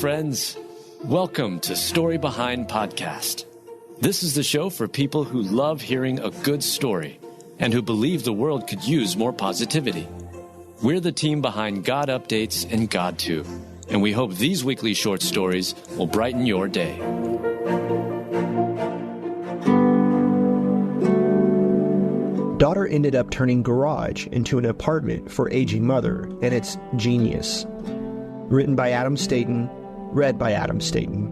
friends. Welcome to Story Behind Podcast. This is the show for people who love hearing a good story and who believe the world could use more positivity. We're the team behind GodUpdates and God2, and we hope these weekly short stories will brighten your day. Daughter ended up turning garage into an apartment for aging mother, and it's genius. Written by Adam Staten, read by Adam Staten.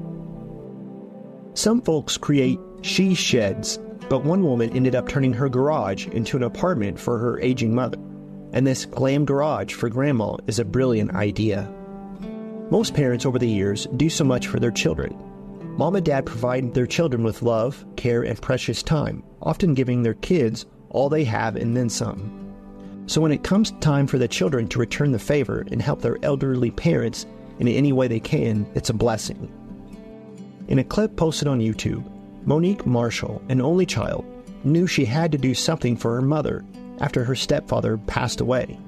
Some folks create she sheds, but one woman ended up turning her garage into an apartment for her aging mother. And this glam garage for grandma is a brilliant idea. Most parents over the years do so much for their children. Mom and dad provide their children with love, care, and precious time, often giving their kids all they have and then some. So when it comes time for the children to return the favor and help their elderly parents in any way they can, it's a blessing. In a clip posted on YouTube, Monique Marshall, an only child, knew she had to do something for her mother after her stepfather passed away.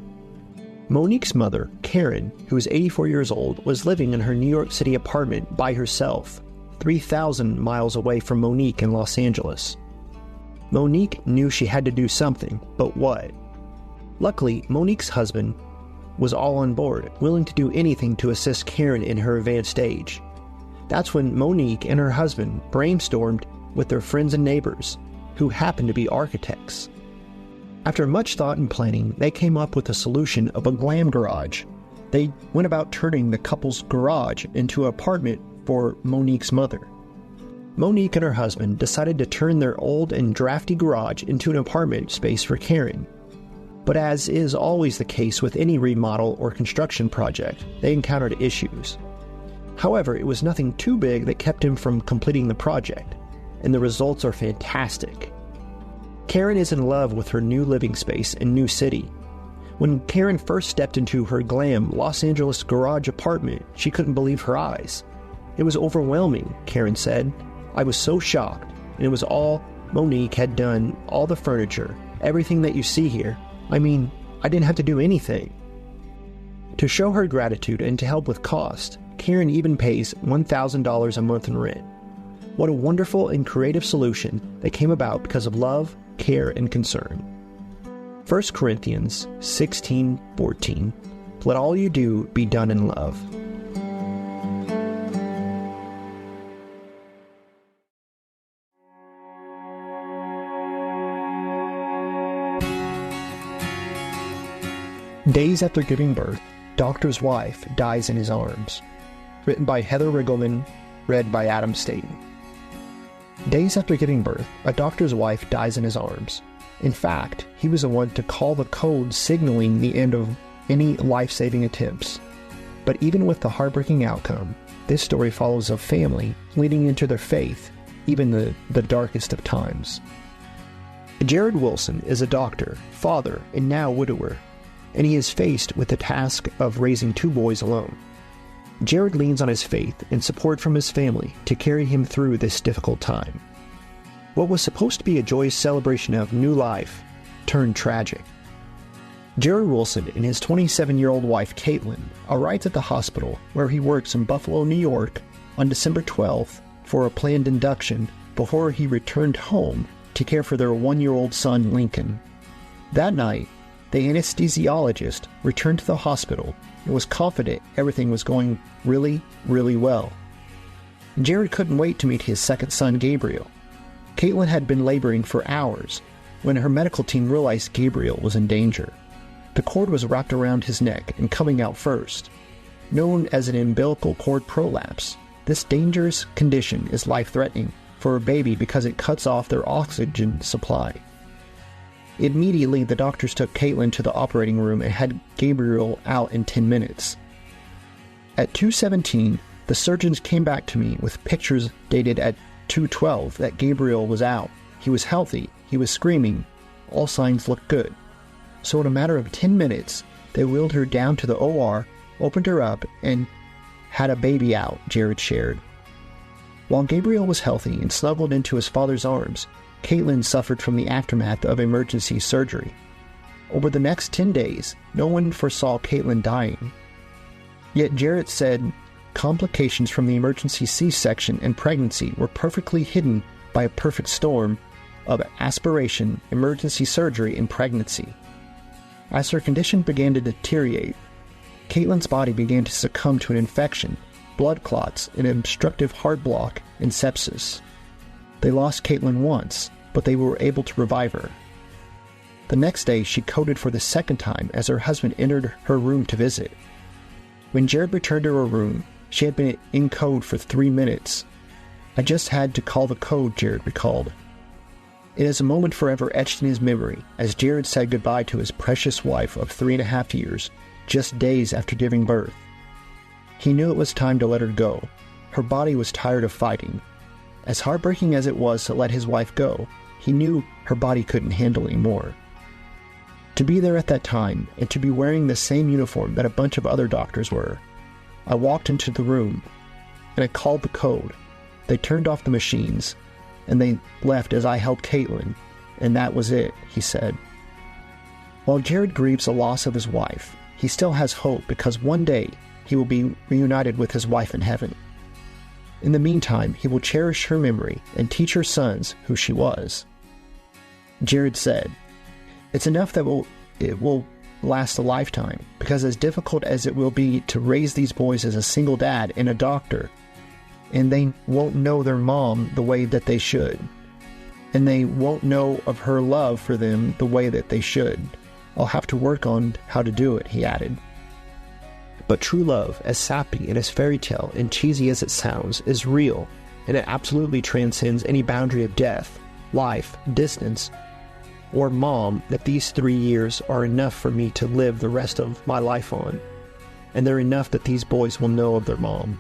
Monique's mother, Karen, who was 84 years old, was living in her New York City apartment by herself, 3,000 miles away from Monique in Los Angeles. Monique knew she had to do something, but what? Luckily, Monique's husband was all on board, willing to do anything to assist Karen in her advanced age. That's when Monique and her husband brainstormed with their friends and neighbors, who happened to be architects. After much thought and planning, they came up with the solution of a glam garage. They went about turning the couple's garage into an apartment for Monique's mother. Monique and her husband decided to turn their old and drafty garage into an apartment space for Karen. But as is always the case with any remodel or construction project, they encountered issues. However, it was nothing too big that kept him from completing the project, and the results are fantastic. Karen is in love with her new living space and new city. When Karen first stepped into her glam Los Angeles garage apartment, she couldn't believe her eyes. It was overwhelming, Karen said. I was so shocked, and it was all Monique had done, all the furniture, everything that you see here. I mean, I didn't have to do anything. To show her gratitude and to help with cost, Karen even pays $1,000 a month in rent. What a wonderful and creative solution that came about because of love, care, and concern. 1 Corinthians 16:14. Let all you do be done in love. Days after giving birth, doctor's wife dies in his arms. Written by Heather Riggleman, read by Adam Staten. Days after giving birth, a doctor's wife dies in his arms. In fact, he was the one to call the code signaling the end of any life-saving attempts. But even with the heartbreaking outcome, this story follows a family leading into their faith, even the darkest of times. Jared Wilson is a doctor, father, and now widower, and he is faced with the task of raising 2 boys alone. Jared leans on his faith and support from his family to carry him through this difficult time. What was supposed to be a joyous celebration of new life turned tragic. Jared Wilson and his 27-year-old wife Caitlin arrived at the hospital where he works in Buffalo, New York on December 12th for a planned induction before he returned home to care for their 1-year-old son Lincoln. That night, the anesthesiologist returned to the hospital and was confident everything was going really, really well. Jared couldn't wait to meet his second son, Gabriel. Caitlin had been laboring for hours when her medical team realized Gabriel was in danger. The cord was wrapped around his neck and coming out first. Known as an umbilical cord prolapse, this dangerous condition is life-threatening for a baby because it cuts off their oxygen supply. Immediately, the doctors took Caitlin to the operating room and had Gabriel out in 10 minutes. At 2:17, the surgeons came back to me with pictures dated at 2:12 that Gabriel was out. He was healthy, he was screaming, all signs looked good. So in a matter of 10 minutes, they wheeled her down to the OR, opened her up, and had a baby out, Jared shared. While Gabriel was healthy and snuggled into his father's arms, Caitlin suffered from the aftermath of emergency surgery. Over the next 10 days, no one foresaw Caitlin dying. Yet Jarrett said, complications from the emergency C-section and pregnancy were perfectly hidden by a perfect storm of aspiration, emergency surgery, and pregnancy. As her condition began to deteriorate, Caitlin's body began to succumb to an infection, blood clots, an obstructive heart block, and sepsis. They lost Caitlin once, but they were able to revive her. The next day, she coded for the second time as her husband entered her room to visit. When Jared returned to her room, she had been in code for 3 minutes. "I just had to call the code," Jared recalled. It is a moment forever etched in his memory as Jared said goodbye to his precious wife of 3.5 years, just days after giving birth. He knew it was time to let her go. Her body was tired of fighting. As heartbreaking as it was to let his wife go, he knew her body couldn't handle anymore. To be there at that time, and to be wearing the same uniform that a bunch of other doctors were. I walked into the room, and I called the code. They turned off the machines, and they left as I held Caitlin, and that was it, he said. While Jared grieves the loss of his wife, he still has hope because one day he will be reunited with his wife in heaven. In the meantime, he will cherish her memory and teach her sons who she was. Jared said, "It's enough that it will last a lifetime, because as difficult as it will be to raise these boys as a single dad and a doctor, and they won't know their mom the way that they should, and they won't know of her love for them the way that they should. I'll have to work on how to do it," he added. But true love, as sappy and as fairy tale and cheesy as it sounds, is real, and it absolutely transcends any boundary of death, life, distance, or mom. That these 3 years are enough for me to live the rest of my life on, and they're enough that these boys will know of their mom.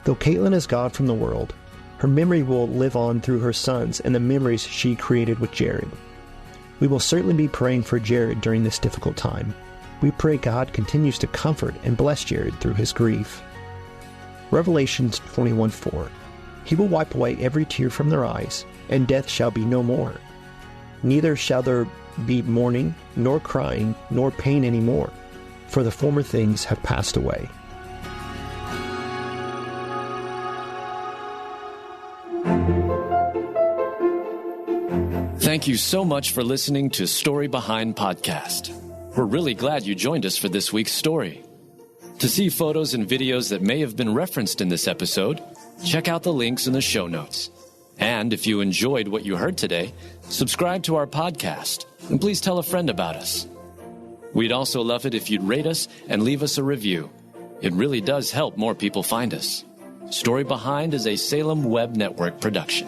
Though Caitlin is gone from the world, her memory will live on through her sons and the memories she created with Jared. We will certainly be praying for Jared during this difficult time. We pray God continues to comfort and bless Jared through his grief. Revelations 21:4. He will wipe away every tear from their eyes, and death shall be no more. Neither shall there be mourning, nor crying, nor pain any more, for the former things have passed away. Thank you so much for listening to Story Behind Podcast. We're really glad you joined us for this week's story. To see photos and videos that may have been referenced in this episode, check out the links in the show notes. And if you enjoyed what you heard today, subscribe to our podcast, and please tell a friend about us. We'd also love it if you'd rate us and leave us a review. It really does help more people find us. Story Behind is a Salem Web Network production.